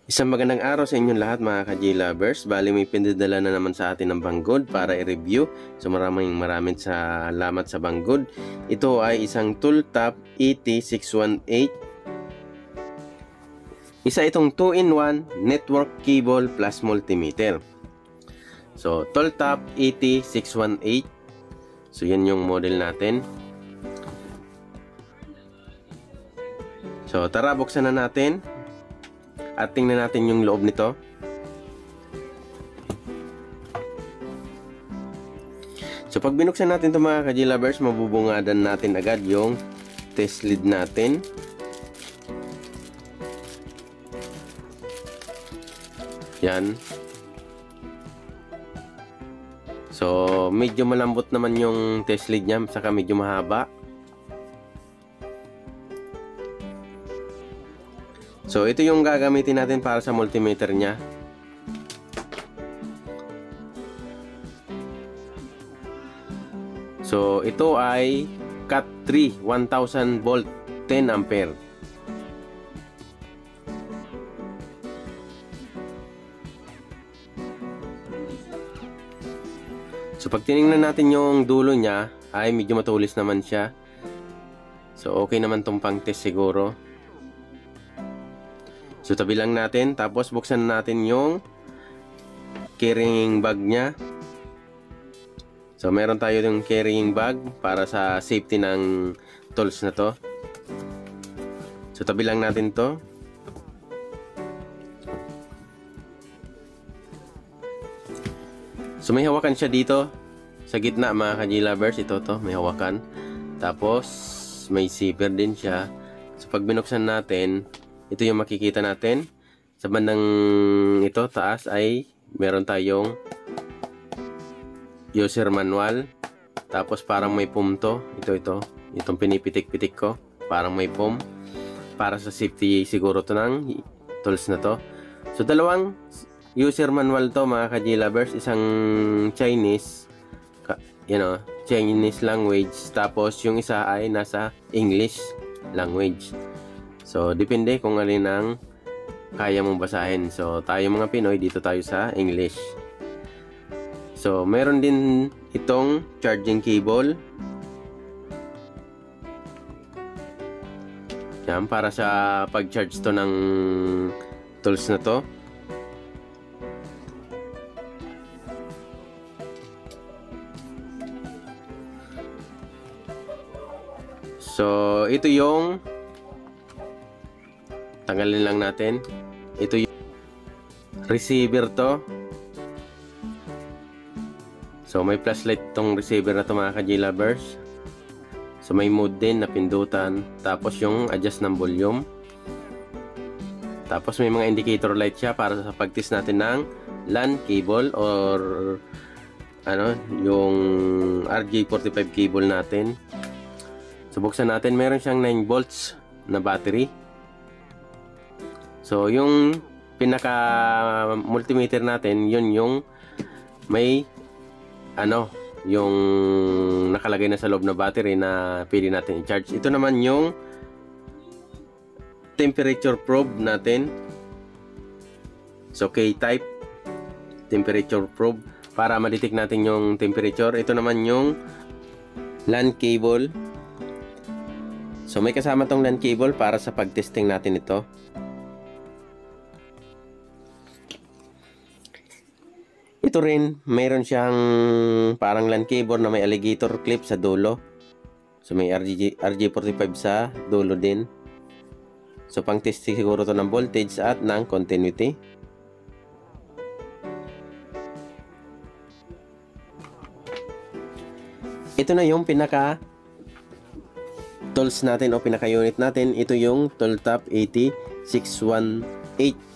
Isang magandang araw sa inyong lahat mga ka-J lovers. Bali may pinadala na naman sa atin ng Banggood para i-review. So maraming salamat sa Banggood. Ito ay isang Tooltap ET618. Isa itong 2-in-1 network cable plus multimeter. So Tooltap ET618. So yan yung model natin. So tara, buksan na natin. At tingnan natin yung loob nito. So pag binuksan natin ito mga ka-J lovers, mabubungadan natin agad yung test lead natin. Yan. So medyo malambot naman yung test lead niya, saka medyo mahaba. So ito yung gagamitin natin para sa multimeter niya. So ito ay Cat3 1000 volt 10 ampere. So pag tiningnan natin yung dulo niya ay medyo matulis naman siya. So okay naman tong pang test siguro. So tabi lang natin, tapos buksan natin yung carrying bag niya. So meron tayo yung carrying bag para sa safety ng tools na to. So tabi lang natin to. So may hawakan siya dito sa gitna mga ka-J lovers. Ito to, may hawakan. Tapos may zipper din siya. So pag binuksan natin, ito yung makikita natin. Sa bandang ito, taas ay meron tayong user manual. Tapos parang may foam to. Itong pinipitik-pitik ko. Parang may foam. Para sa safety siguro to ng tools na to. So dalawang user manual to mga ka-J lovers. Isang Chinese, Chinese language. Tapos yung isa ay nasa English language. So, depende kung alin ang kaya mong basahin. So, tayo mga Pinoy, dito tayo sa English. So, meron din itong charging cable. Yan, para sa pag-charge to ng tools na to. So, ito yung tanggalin lang natin. Ito yung receiver to. So may flashlight tong receiver na to mga ka-J lovers. So may mode din na pindutan. Tapos yung adjust ng volume. Tapos may mga indicator light siya para sa pag-test natin ng LAN cable or yung RJ45 cable natin. So buksan natin, meron siyang 9 volts na battery. So, yung pinaka multimeter natin, yun yung may yung nakalagay na sa loob na battery na pwede natin i-charge. Ito naman yung temperature probe natin. So, K-type temperature probe para ma-detect natin yung temperature. Ito naman yung LAN cable. So, may kasama tong LAN cable para sa pag-testing natin ito. Ito rin, mayroon siyang parang LAN cable na may alligator clip sa dulo. So may RJ45 sa dulo din. So pang test siguro to ng voltage at ng continuity. Ito na yung pinaka tools natin o pinaka unit natin. Ito yung Tooltap ET618.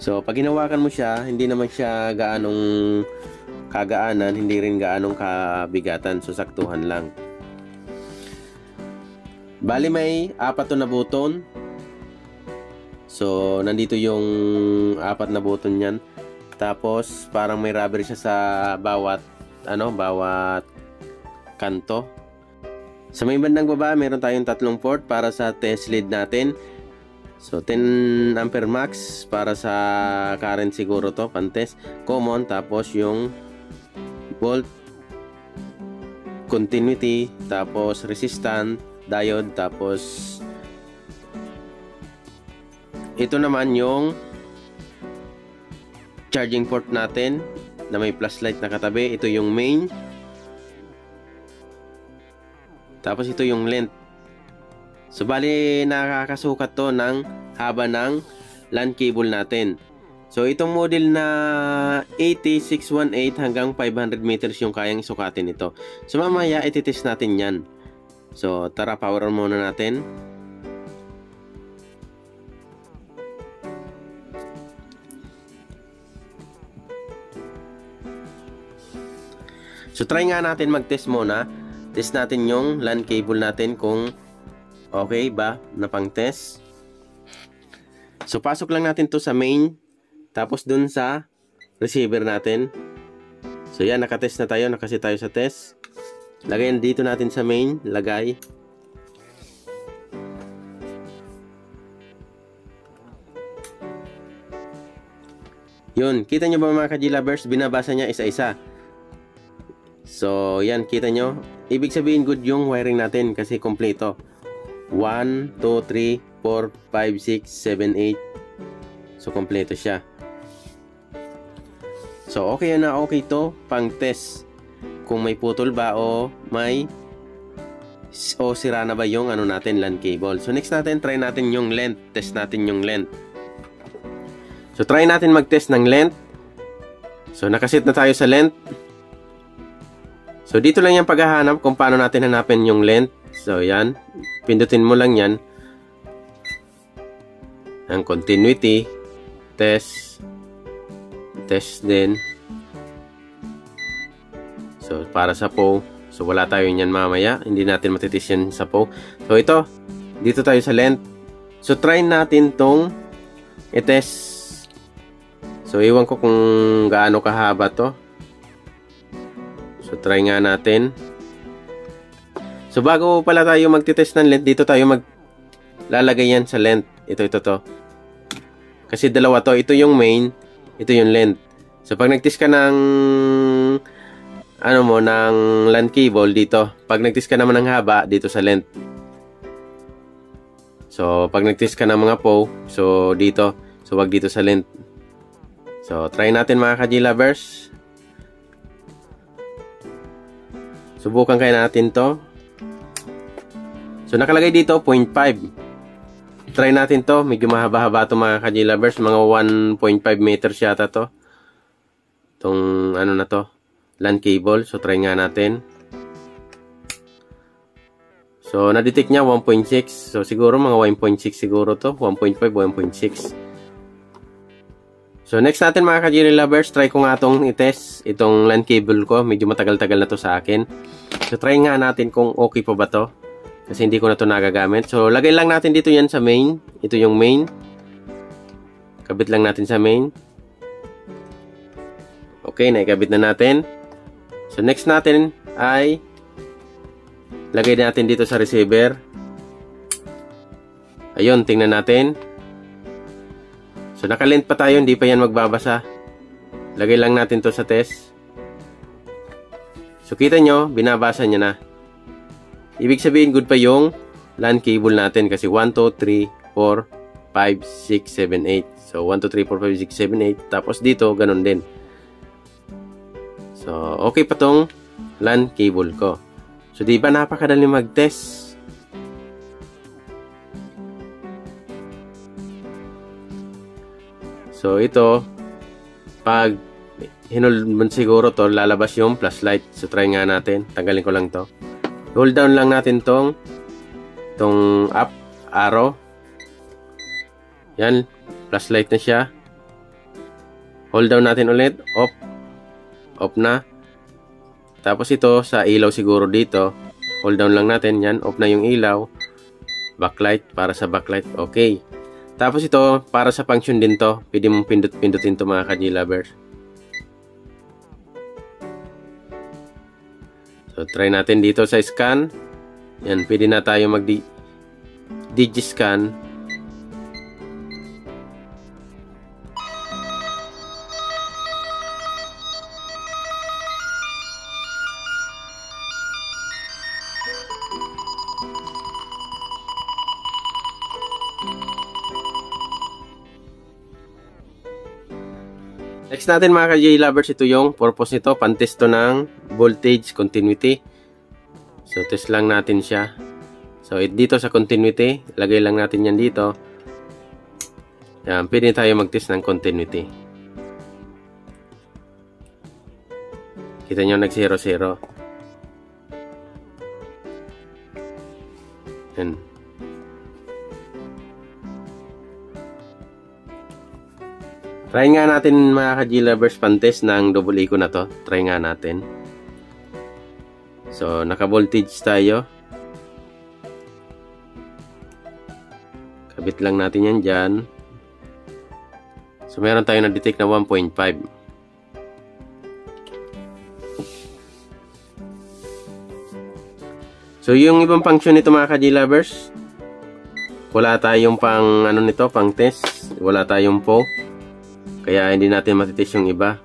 So, pag hinawakan mo siya, hindi naman siya gaanong kagaanan, hindi rin gaanong kabigatan. So, saktuhan lang. Bali, may 4 na button. So, nandito yung 4 na button yan. Tapos, parang may rubber siya sa bawat kanto. Sa may bandang baba, meron tayong tatlong port para sa test lead natin. So 10 ampere max para sa current siguro to, pantest. Common, tapos yung volt, continuity, tapos resistant, diode, tapos ito naman yung charging port natin na may flashlight na katabi. Ito yung main. Tapos ito yung length. So bali nakakasukat to ng haba ng LAN cable natin. So itong model na 80618 hanggang 500 meters yung kayang sukatin ito. So mamaya ititest natin yan. So tara, power on muna natin. So try nga natin mag-test muna. Test natin yung LAN cable natin kung okay ba na pang test. So pasok lang natin to sa main, tapos dun sa receiver natin. So yan, nakatest na tayo, nakasit tayo sa test. Lagay dito natin sa main, lagay. Yun, kita nyo ba mga ka-G-lovers? Binabasa niya isa-isa. So, yan, kita nyo. Ibig sabihin good yung wiring natin kasi kompleto. 1, 2, 3, 4, 5, 6, 7, 8. So, kompleto siya. So, okay na okay to pang test. Kung may putol ba o sira na ba yung ano natin, LAN cable. So, next natin, try natin yung length. Test natin yung length. So, try natin mag-test ng length. So, nakasit na tayo sa length. So, dito lang yung paghahanap kung paano natin hanapin yung length. So, yan. Pindutin mo lang yan. Ang continuity. Test. Test din. So, para sa PO. So, wala tayo yan mamaya. Hindi natin matitest yan sa PO. So, ito. Dito tayo sa length. So, try natin tong i-test. So, iwan ko kung gaano kahaba to. So, try nga natin. So, bago pala tayo magtitest ng length, dito tayo maglalagay yan sa length. Ito to. Kasi dalawa to. Ito yung main, ito yung length. So, pag nagtest ka ng ng LAN cable dito. Pag nagtest ka naman ng haba, dito sa length. So, pag nagtest ka ng mga PO, so dito. So, wag dito sa length. So, try natin mga ka-G-lovers. Subukan kaya natin to. So, nakalagay dito 0.5. Try natin to. Medyo mahaba-haba to mga ka-G-lovers. Mga 1.5 meters yata to. Itong ano na to, LAN cable. So, try nga natin. So, na-detect niya 1.6. So, siguro mga 1.6 siguro to. 1.5, 1.6. So, next natin mga ka-G-lovers, try ko nga itong i-test. Itong LAN cable ko. Medyo matagal-tagal na to sa akin. So, try nga natin kung okay pa ba to. Kasi hindi ko na to nagagamit. So, lagay lang natin dito yan sa main. Ito yung main. Kabit lang natin sa main. Okay, naikabit na natin. So, next natin ay lagay natin dito sa receiver. Ayun, tingnan natin. So, nakalent pa tayo, hindi pa yan magbabasa. Lagay lang natin to sa test. So, kita nyo, binabasa niya na. Ibig sabihin, good pa yung LAN cable natin kasi 1, 2, 3, 4, 5, 6, 7, 8. So, 1, 2, 3, 4, 5, 6, 7, 8. Tapos dito, ganun din. So, okay pa tong LAN cable ko. So, di ba napakadali mag-test? So, ito, pag hinul siguro to, lalabas yung flashlight. So, try nga natin. Tanggalin ko lang to. Hold down lang natin tong up arrow. Yan, flashlight na siya. Hold down natin ulit. Off. Off na. Tapos ito, sa ilaw siguro dito. Hold down lang natin. Yan, off na yung ilaw. Backlight, para sa backlight. Okay. Tapos ito, para sa function din to. Pwede mong pindot-pindutin to mga ka-G-lovers. So, try natin dito sa scan. Yan, pwede na tayo mag-digiscan. Next natin mga ka-J lovers, ito yung purpose nito, pantest to ng voltage continuity. So test lang natin siya. So dito sa continuity, lagay lang natin yan dito. Yan, pwede tayo mag-test ng continuity. Kita nyo nag 0, 0. Yan. Try nga natin mga ka-G lovers pantest ng double echo na to. Try nga natin. So, naka-voltage tayo. Kabit lang natin yan dyan. So, meron tayo na-detect na 1.5. So, yung ibang function nito mga ka-G lovers, wala tayong pang ano nito, pang test. Wala tayong po. Kaya hindi natin matitest yung iba.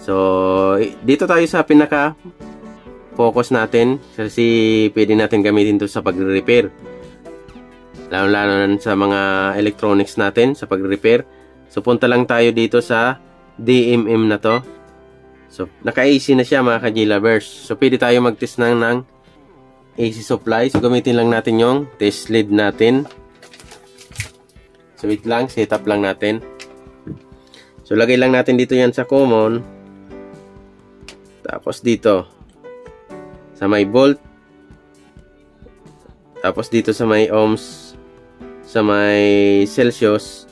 So, dito tayo sa pinaka-focus natin. Kasi pwede natin gamitin ito sa pag-repair. Lalo-lalo na sa mga electronics natin sa pag-repair. So, punta lang tayo dito sa DMM na to. So, naka-AC na siya mga ka-G lovers. So, pwede tayo mag-test ng AC supply. So, gamitin lang natin yung test lead natin. So, wait lang. Setup lang natin. So, lagay lang natin dito yan sa common. Tapos dito. Sa may volt. Tapos dito sa may ohms. Sa may Celsius.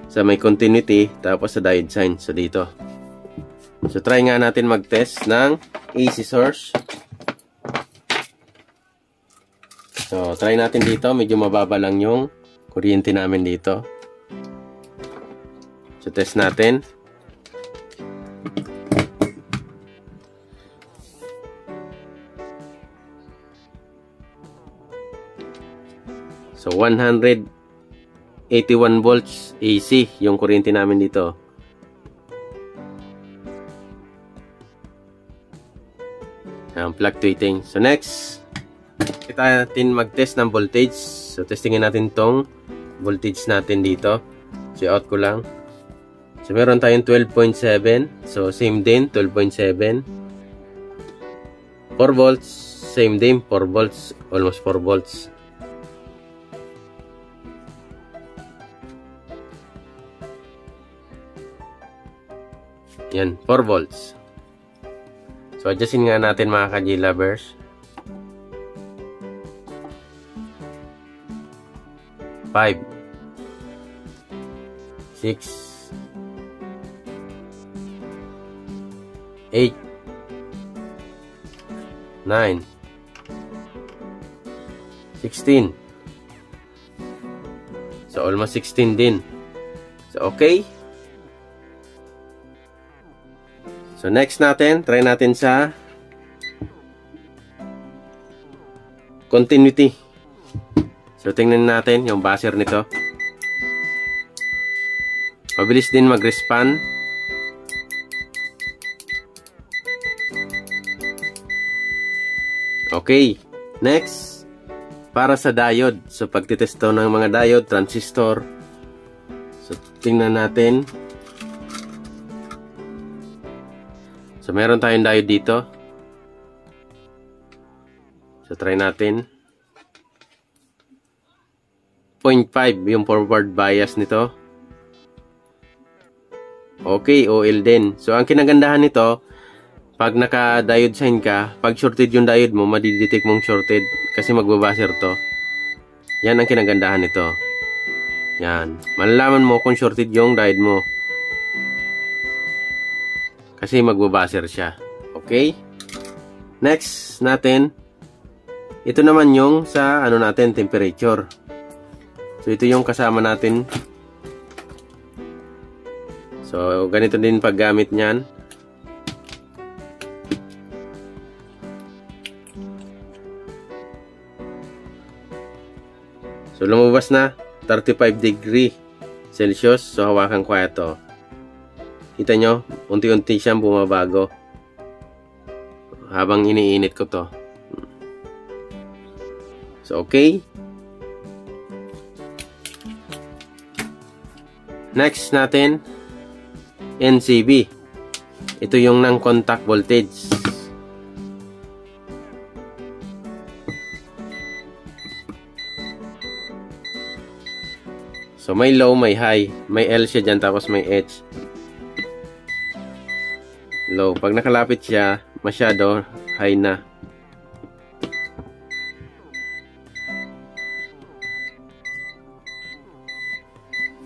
Sa may continuity. Tapos sa diode sign. So, dito. So, try nga natin mag-test ng AC source. So, try natin dito. Medyo mababa lang yung kuryente namin dito. So, test natin. So, 181 volts AC yung kuryente namin dito. Fluctuating. So, next, kita natin mag-test ng voltage. So, testingin natin tong voltage natin dito. So, out ko lang. So, meron tayong 12.7. So, same din, 12.7. 4 volts, same din, 4 volts. Almost 4 volts. Yan, 4 volts. So, adjustin nga natin mga ka-G lovers. 5 6 8 9 16. So, almost 16 din. So, okay. So, next natin, try natin sa continuity. So, tingnan natin yung buzzer nito. Mabilis din mag-respond. Okay. Next, para sa diode. So, pagtitesto ng mga diode, transistor. So, tingnan natin. So, meron tayong diode dito. So, try natin. 0.5 yung forward bias nito. Okay, OL din. So, ang kinagandahan nito, pag naka-diode sign ka, pag shorted yung diode mo, madidetect mong shorted kasi magbabuzzer to. Yan ang kinagandahan nito. Yan. Malalaman mo kung shorted yung diode mo. Kasi magbabuzzer siya. Okay? Next natin, ito naman yung sa ano natin, temperature. So, ito yung kasama natin. So, ganito din paggamit niyan. So, lumabas na 35 degree Celsius. So, hawakan ko ito. Kita nyo, unti-unti siyang bumabago habang iniinit ko to. So, okay. Next natin, NCB. Ito yung non-contact voltage. So, may low, may high. May L siya dyan, tapos may H. Low. Pag nakalapit siya, masyado, high na.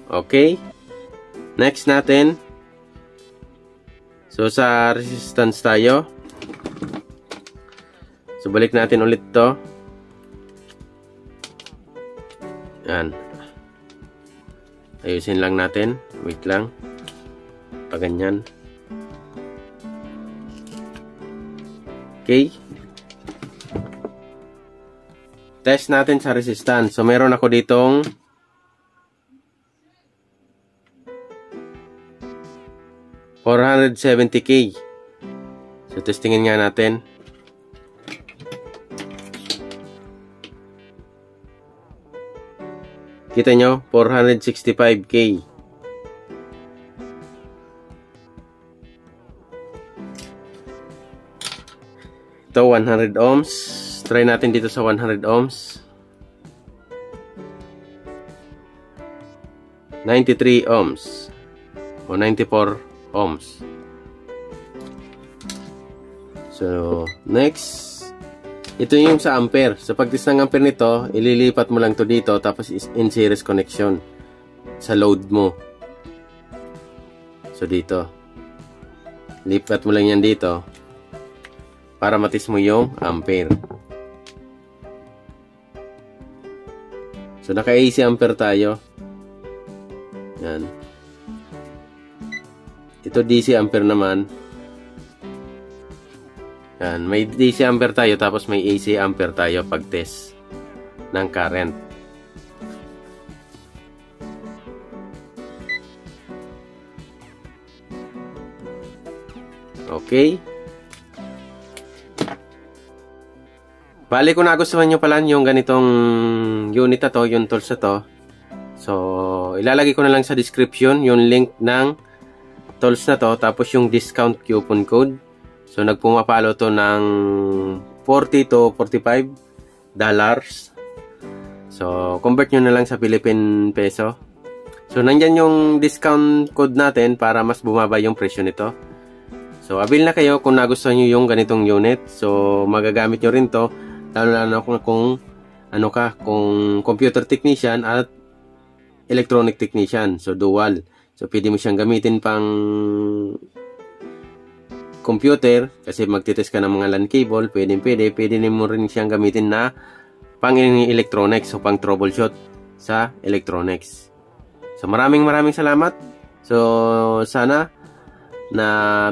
Okay. Next natin. So, sa resistance tayo. So, balik natin ulit to. Yan. Ayusin lang natin. Wait lang. Paganyan. Okay. Test natin sa resistance. So, meron ako ditong 470K. So, testingin nga natin. Kita nyo, 465K. Ito, 100 ohms. Try natin dito sa 100 ohms. 93 ohms. O 94 ohms. So, next. Ito yung sa ampere. Sa pagtest ng ampere nito, ililipat mo lang to dito, tapos in series connection sa load mo. So, dito. Lipat mo lang yan dito para matis mo yung ampere. So, naka-AC ampere tayo. Yan. Ito DC ampere naman. Yan, may DC ampere tayo, tapos may AC ampere tayo pag test ng current. Okay. Bali, kung nagustuhan nyo pala yung ganitong unit na to, yung tools na to, so ilalagay ko na lang sa description yung link ng tools na to, tapos yung discount coupon code. So, nagpumapalo to ng $40 to $45. So, convert nyo na lang sa Philippine peso. So, nandyan yung discount code natin para mas bumaba yung presyo nito. So, avail na kayo kung nagustuhan nyo yung ganitong unit. So, magagamit nyo rin to, lalo kung computer technician at electronic technician. So, dual. So, pwede mo siyang gamitin pang computer, kasi magtitest ka ng mga LAN cable, pwede mo rin siyang gamitin na pang electronics o pang troubleshoot sa electronics. So, maraming salamat. So, sana na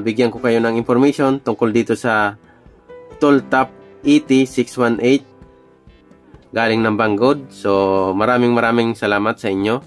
bigyan ko kayo ng information tungkol dito sa Tooltap ET618 galing ng Banggood. So, maraming salamat sa inyo.